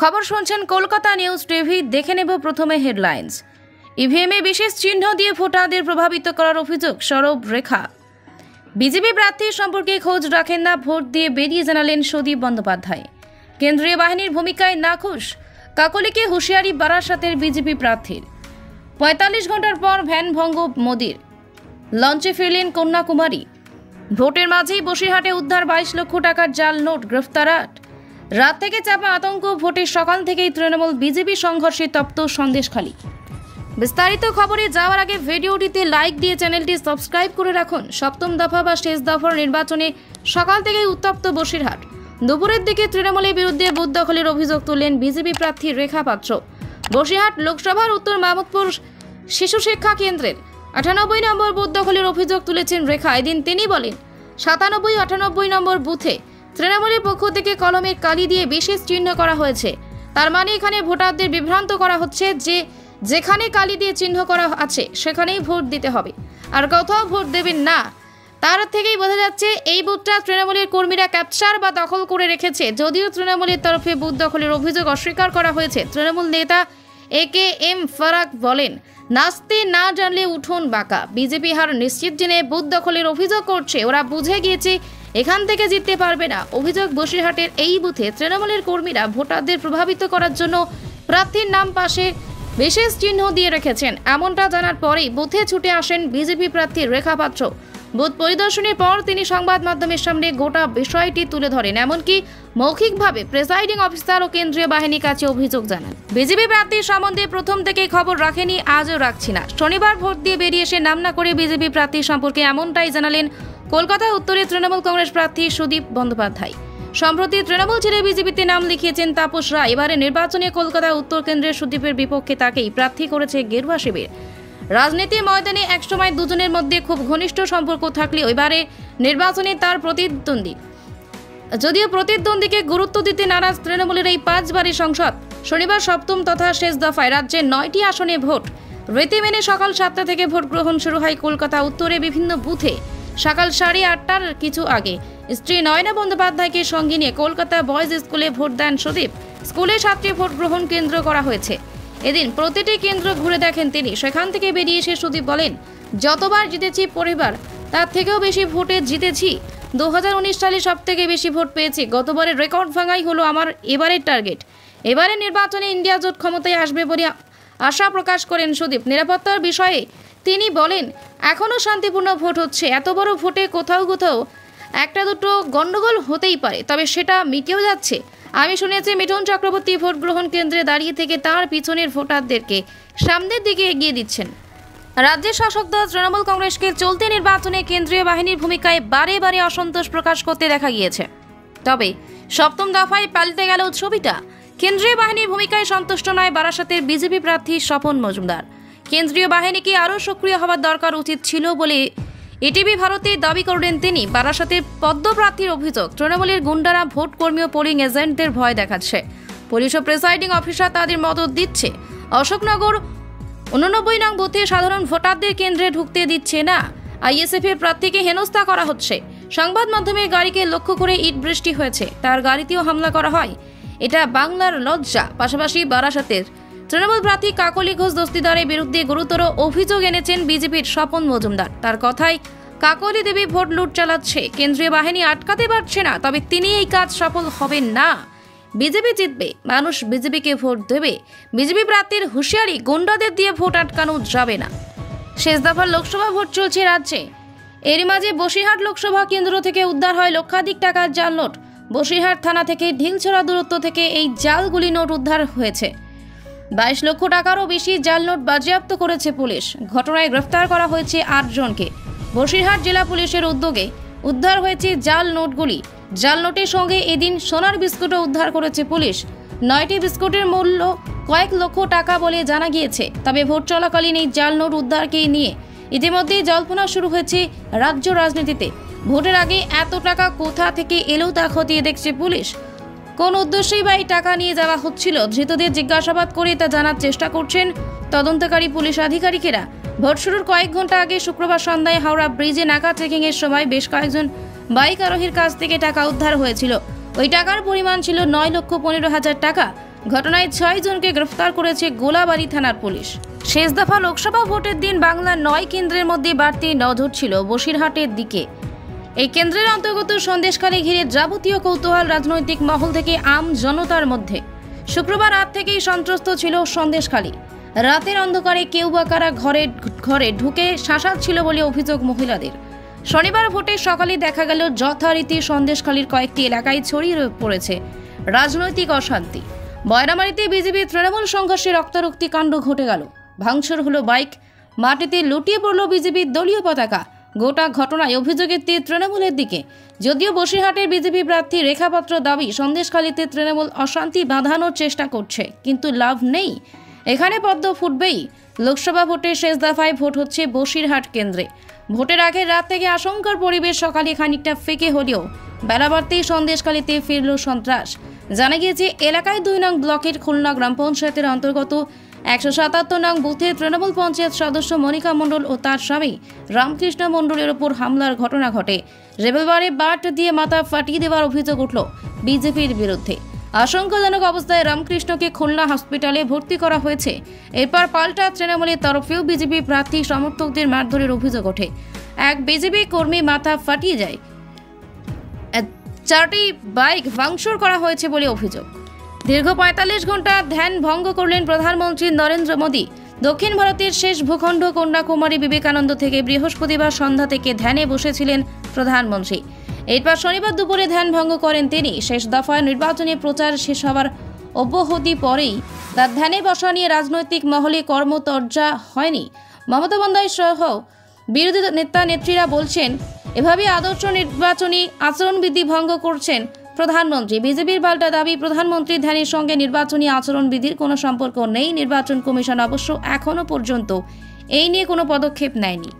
খবর শুনছেন Kolkata news TV. দেখে নেব প্রথমে হেডলাইন্স। ইভিএমে বিশেষ চিহ্ন দিয়ে ভোটারদের প্রভাবিত করার অভিযোগ সরব রেখা। বিজেপি প্রার্থী সম্পর্কে খোঁজ রাখেন না, ভোট দিয়ে বেরিয়ে জানালেন সুদীপ বন্দ্যোপাধ্যায়। কেন্দ্রীয় বাহিনীর ভূমিকায় নাখুশ, কাকলিকে হুঁশিয়ারি বারাসাতের বিজেপি প্রার্থীর। ৪৫ ঘন্টার পর ভ্যান ভঙ্গ মোদির, লঞ্চে ফিরলেন কন্যাকুমারী। ভোটের মাঝেই বসিরহাটে উদ্ধার ২২ লক্ষ টাকার জাল নোট, গ্রেফতার ৮। রাত থেকে চাপা আতঙ্ক, ভোটের সকাল থেকেই তৃণমূল বিজেপি সংঘর্ষে তপ্ত সন্দেশখালী। বিস্তারিত খবরে যাওয়ার আগে ভিডিওটিতে লাইক দিয়ে চ্যানেলটি সাবস্ক্রাইব করে রাখুন। সপ্তম দফা বা শেষ দফার নির্বাচনে সকাল থেকেই উত্তপ্ত বসিরহাট। দুপুরের দিকে তৃণমূলের বিরুদ্ধে বুথ দখলের অভিযোগ তুললেন বিজেপি প্রার্থী রেখা পাত্র। বসিরহাট লোকসভার উত্তর মাহমুদপুর শিশু শিক্ষা কেন্দ্রের ৯৮ নম্বর বুথ দখলের অভিযোগ তুলেছেন রেখা। এদিন তিনি বলেন, ৯৭-৯৮ নম্বর বুথে তৃণমূলের পক্ষ থেকে কলমের কালি দিয়ে বিশেষ চিহ্ন করা হয়েছে। তার মানে এখানে ভোটারদের বিভ্রান্ত করা হচ্ছে যে যেখানে কালি দিয়ে চিহ্ন করা আছে সেখানেই ভোট দিতে হবে, আর কোথাও ভোট দেবেন না। তার থেকেই বোঝা যাচ্ছে এই বুথটা তৃণমূলের কর্মীরা ক্যাপচার বা দখল করে রেখেছে। যদিও তৃণমূলের তরফে বুথ দখলের অভিযোগ অস্বীকার করা হয়েছে। তৃণমূল নেতা AKM ফারাক বলেন, নাচতে না জানলে উঠোন বাঁকা। বিজেপি হার নিশ্চিত জেনে বুথ দখলের অভিযোগ করছে। ওরা বুঝে গিয়েছে এখান থেকে জিততে পারবে না। অভিযোগ, বসিরহাটের এই বুথে তৃণমূলের কর্মীরা ভোটারদের প্রভাবিত করার জন্য প্রার্থীর নাম পাশে বিশেষ চিহ্ন দিয়ে রেখেছেন। এমনটা জানার পরেই বুথে ছুটে আসেন বিজেপি প্রার্থী রেখা পাত্র। বুথ পরিদর্শনের পর তিনি সংবাদ মাধ্যমের সামনে গোটা বিষয়টি তুলে ধরেন। এমনকি মৌখিকভাবে প্রেসাইডিং অফিসার ও কেন্দ্রীয় বাহিনীর কাছে অভিযোগ জানান। বিজেপি প্রার্থীর সম্বন্ধে প্রথম থেকেই খবর রাখেনি, আজও রাখছি না। শনিবার ভোট দিয়ে বেরিয়ে এসে নাম না করে বিজেপি প্রার্থী সম্পর্কে এমনটাই জানালেন কলকাতা উত্তরে তৃণমূল কংগ্রেস প্রার্থী সুদীপ বন্দ্যোপাধ্যায়। সম্প্রতি তৃণমূল ছেড়ে বিজেপিতে নাম লিখিয়েছেন তাপস রায়। এবারে নির্বাচনে কলকাতা উত্তর কেন্দ্রের সুদীপের বিপক্ষে তাকেই প্রার্থী করেছে গেরুয়া শিবির। রাজনীতির ময়দানে একসময় দুজনের মধ্যে খুব ঘনিষ্ঠ সম্পর্ক থাকলেও এবারে নির্বাচনে তার প্রতিদ্বন্দ্বী। যদিও প্রতিদ্বন্দ্বীকে গুরুত্ব দিতে নারাজ তৃণমূলের এই ৫ বারের সংসদ। শনিবার সপ্তম তথা শেষ দফায় রাজ্যের ৯টি আসনে ভোট। রীতি মেনে সকাল ৭টা থেকে ভোট গ্রহণ শুরু হয় কলকাতা উত্তরে বিভিন্ন বুথে। সকাল ৮:৩০টার কিছু আগে স্ত্রী নয়না বন্দ্যোপাধ্যায়কে সঙ্গে নিয়ে কলকাতা বয়েজ স্কুলে ভোট দেন সুদীপ। স্কুলে ৭টি ভোট গ্রহণ কেন্দ্র করা হয়েছে। এদিন প্রতিটি কেন্দ্র ঘুরে দেখেন তিনি। সেখান থেকে বেরিয়ে এসে সুদীপ বলেন, যতবার জিতেছি পরিবার তার থেকেও বেশি ভোটে জিতেছি। ২০১৯ সালে সব থেকে বেশি ভোট পেয়েছি। গতবারের রেকর্ড ভাঙাই হলো আমার এবারের টার্গেট। এবারে নির্বাচনে ইন্ডিয়া জোট ক্ষমতায় আসবে বলে আশা প্রকাশ করেন সুদীপ। নিরাপত্তার বিষয়ে তিনি বলেন, এখনও শান্তিপূর্ণ ভোট হচ্ছে। এত বড় ভোটে কোথাও কোথাও একটা দুটো গন্ডগোল হতেই পারে, তবে সেটা মিটেও যাচ্ছে। আমি শুনেছি মিঠুন চক্রবর্তী ভোট গ্রহণ কেন্দ্রে দাঁড়িয়ে থেকে তার পিছনের ভোটারদেরকে সামনের দিকে এগিয়ে দিচ্ছেন। রাজ্যের শাসক দল তৃণমূল কংগ্রেসকে চলতি নির্বাচনে কেন্দ্রীয় বাহিনীর ভূমিকায় বারে বারে অসন্তোষ প্রকাশ করতে দেখা গিয়েছে। তবে সপ্তম দফায় পাল্টে গেল ছবিটা। কেন্দ্রীয় বাহিনীর ভূমিকায় সন্তুষ্ট নয় বারাসাতের বিজেপি প্রার্থী স্বপন মজুমদার। কেন্দ্রীয় বাহিনীকে আরও সক্রিয় হওয়ার দরকার উচিত ছিল বলে এটিভি ভারতে দাবি করলেন তিনি। বারাসাতের পদ্ম প্রার্থীর অভিযোগ, তৃণমূলের গুন্ডারা ভোট কর্মী ও পোলিং এজেন্টদের ভয় দেখাচ্ছে। পুলিশ ও প্রেসাইডিং অফিসার তাদের মদত দিচ্ছে। অশোকনগর ৮৯ নং বুথে সাধারণ ভোটারদের কেন্দ্রে ঢুকতে দিচ্ছে না। ISF এর প্রার্থীকে হেনস্থা করা হচ্ছে। সংবাদ মাধ্যমের গাড়িকে লক্ষ্য করে ইট বৃষ্টি হয়েছে, তার গাড়িতেও হামলা করা হয়। এটা বাংলার লজ্জা। পাশাপাশি বারাসাতের তৃণমূল প্রার্থী কাকলি ঘোষ দস্তিদারের বিরুদ্ধে গুরুতর অভিযোগ এনেছেন বিজেপির স্বপন মজুমদার। তার কথায়, কাকলি দেবী ভোট লুট চালাচ্ছে, কেন্দ্রীয় বাহিনী আটকাতে পারছে না। তবে তিনি এই কাজ সফল হবেন না। বিজেপি জিতবে, মানুষ বিজেপিকে ভোট দেবে। বিজেপি প্রার্থীর হুঁশিয়ারি, গুন্ডাদের দিয়ে ভোট আটকানো যাবে না। শেষ দফার লোকসভা ভোট চলছে রাজ্যে। এরই মাঝে বসিরহাট লোকসভা কেন্দ্র থেকে উদ্ধার হয় লক্ষাধিক টাকার জাল নোট। বসিরহাট থানা থেকে ঢিলছড়া দূরত্ব থেকে এই জালগুলি নোট উদ্ধার হয়েছে। ২২ লক্ষ টাকারও বেশি জাল নোট বাজেয়াপ্ত করেছে পুলিশ। ঘটনায় গ্রেফতার করা হয়েছে ৮ জনকে। বসিরহাট জেলা পুলিশের উদ্যোগে উদ্ধার হয়েছে জাল নোটগুলি। জাল নোটের সঙ্গে এদিন সোনার বিস্কুটও উদ্ধার করেছে পুলিশ। ৯টি বিস্কুটের মূল্য কয়েক লক্ষ টাকা বলে জানা গিয়েছে। তবে ভোট চলাকালীন এই জাল নোট উদ্ধারকে নিয়ে ইতিমধ্যেই জল্পনা শুরু হয়েছে রাজ্য রাজনীতিতে। ভোটের আগে এত টাকা কোথা থেকে এলো তা খতিয়ে দেখছে পুলিশ। কোন উদ্দেশ্যেই বা এই টাকা নিয়ে যাওয়া হচ্ছিল, ধৃতদের জিজ্ঞাসাবাদ করে তা জানার চেষ্টা করছেন তদন্তকারী পুলিশ আধিকারিকেরা। ভোট শুরুর কয়েক ঘন্টা আগে শুক্রবার সন্ধ্যায় হাওড়া ব্রিজে নাকা চেকিং এর সময় বেশ কয়েকজন বাইক আরোহীর কাছ থেকে টাকা উদ্ধার হয়েছিল। ওই টাকার পরিমাণ ছিল ৯,১৫,০০০ টাকা। ঘটনায় 6 জনকে গ্রেফতার করেছে গোলাবাড়ি থানার পুলিশ। শেষ দফা লোকসভা ভোটের দিন বাংলার 9 কেন্দ্রের মধ্যে বাড়তি নজর ছিল বসিরহাটের দিকে। এই কেন্দ্রের অন্তর্গত সন্দেশখালী ঘিরে যাবতীয় কৌতূহল রাজনৈতিক মহল থেকে আম জনতার মধ্যে। শুক্রবার রাত থেকেই সন্ত্রস্ত ছিল সন্দেশখালী। রাতের অন্ধকারে কেউ বা কারা ঘরে ঢুকে শাসাচ্ছিল বলে অভিযোগ মহিলাদের। শনিবার ভোটের সকালে দেখা গেল যথারীতি সন্দেশখালীর কয়েকটি এলাকায় ছড়িয়ে পড়েছে রাজনৈতিক অশান্তি। বয়রামারিতে বিজেপি তৃণমূল সংঘর্ষে রক্তারক্তি কাণ্ড ঘটে গেল। ভাঙচুর হলো বাইক, মাটিতে লুটিয়ে পড়ল বিজেপির দলীয় পতাকা। গোটা ঘটনায় অভিযোগের তীর তৃণমূলের দিকে। যদিও বসিরহাটের বিজেপি প্রার্থী রেখাপাত্র দাবি সন্দেশখালীতে তৃণমূল অশান্তি বাঁধানোর চেষ্টা করছে, কিন্তু লাভ নেই। এখানে পদ্ম ফুটবেই। লোকসভা ভোটের শেষ দফায় ভোট হচ্ছে বসিরহাট কেন্দ্রে। ভোটের আগের রাত থেকে আশঙ্কার পরিবেশ সকালে খানিকটা ফিকে হলেও বেলা বাড়তেই সন্দেশখালীতে ফিরল সন্ত্রাস। জানা গিয়েছে এলাকায় 2 নং ব্লকের খুলনা গ্রাম পঞ্চায়েতের অন্তর্গত 177 নং বুথে তৃণমূল পঞ্চায়েত সদস্য মনিকা মণ্ডল ও তার স্বামী রামকৃষ্ণ মণ্ডলের ওপর হামলার ঘটনা ঘটে। রবিবারে বাট দিয়ে মাথা ফাটিয়ে দেওয়ার অভিযোগ উঠল বিজেপির বিরুদ্ধে। আশঙ্কাজনক অবস্থায় রামকৃষ্ণকে খুলনা হসপিটালে ভর্তি করা হয়েছে। এরপর পাল্টা তৃণমূলের তরফেও বিজেপি প্রার্থী সমর্থকদের মারধরের অভিযোগ ওঠে। এক বিজেপি কর্মী মাথা ফাটিয়ে যায়। 4টি বাইক ভাঙচুর করা হয়েছে বলে অভিযোগ। দীর্ঘ 45 ঘন্টা ধ্যান ভঙ্গ করলেন প্রধানমন্ত্রী নরেন্দ্র মোদী। দক্ষিণ ভারতের শেষ ভূখণ্ড কন্যাকুমারী বিবেকানন্দ থেকে বৃহস্পতিবার সন্ধ্যা থেকে ধ্যানে বসেছিলেন প্রধানমন্ত্রী। এরপর শনিবার দুপুরে ধ্যান ভঙ্গ করেন তিনি। শেষ দফায় নির্বাচনী প্রচার শেষ হওয়ার অব্যাহতি পরেই তার ধ্যানে বসা নিয়ে রাজনৈতিক মহলে কর্মচর্চা হয়নি। মমতা বন্দ্যোপাধ্যায় সহ বিরোধী নেতা নেত্রীরা বলছেন এভাবে আদর্শ নির্বাচনী আচরণবিধি ভঙ্গ করছেন প্রধানমন্ত্রী। বিজেপির পাল্টা দাবি প্রধানমন্ত্রীর ধ্যানের সঙ্গে নির্বাচনী আচরণবিধির কোনো সম্পর্ক নেই। নির্বাচন কমিশন অবশ্য এখনো পর্যন্ত এই নিয়ে কোনো পদক্ষেপ নেয়নি।